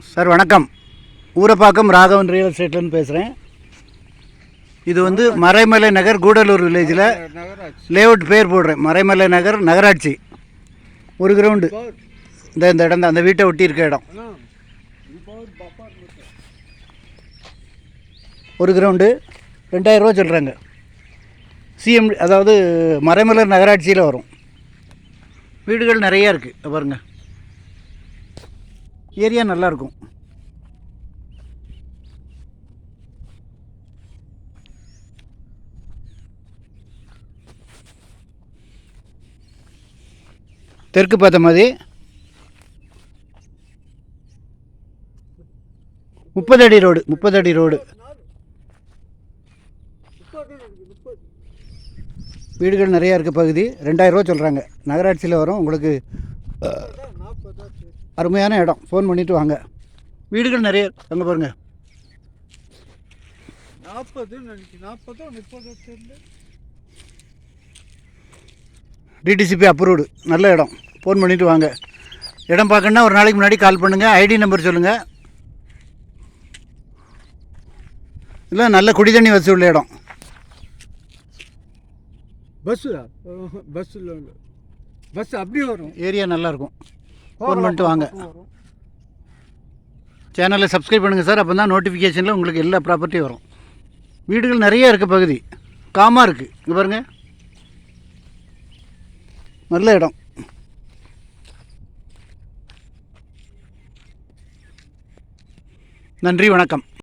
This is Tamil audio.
சார் வணக்கம். ஊரப்பாக்கம் ராகவன் ரியல் எஸ்டேட்லேருந்து பேசுகிறேன். இது வந்து மறைமலை நகர் கூடலூர் வில்லேஜில் லேஅவுட் பேர் போடுறேன். மறைமலை நகர் நகராட்சி. ஒரு கிரவுண்டு இந்த இடம் தான், அந்த வீட்டை ஒட்டி இருக்க இடம். ஒரு கிரவுண்டு 2000 ரூபா சொல்கிறாங்க. சிஎம், அதாவது மறைமலை நகராட்சியில் வரும். வீடுகள் நிறையா இருக்குது பாருங்கள். ஏரியா நல்லாயிருக்கும். தெற்கு பார்த்த மாதிரி 30 அடி ரோடு. 30 அடி ரோடு. வீடுகள் நிறையா இருக்க பகுதி. 2000 ரூபா சொல்கிறாங்க. நகராட்சியில் வரும். உங்களுக்கு அருமையான இடம். ஃபோன் பண்ணிவிட்டு வாங்க. வீடுகள் நிறைய அங்கே பாருங்கள். 40 டிடிசிபி அப்ரூவ்டு. நல்ல இடம். ஃபோன் பண்ணிவிட்டு வாங்க. இடம் பார்க்கணுன்னா ஒரு நாளைக்கு முன்னாடி கால் பண்ணுங்கள். ஐடி நம்பர் சொல்லுங்கள். இல்லை, நல்ல குடி தண்ணி வசதி உள்ள இடம். பஸ் அப்படியே வரும். ஏரியா நல்லாயிருக்கும். ஃபோன் பண்ணிட்டு வாங்க. சேனலை சப்ஸ்கிரைப் பண்ணுங்கள் சார். அப்போ தான் நோட்டிஃபிகேஷனில் உங்களுக்கு எல்லா ப்ராப்பர்ட்டியும் வரும். வீடுகள் நிறைய இருக்க பகுதி. காமாக இருக்குது. இங்கே பாருங்கள், நல்ல இடம். நன்றி, வணக்கம்.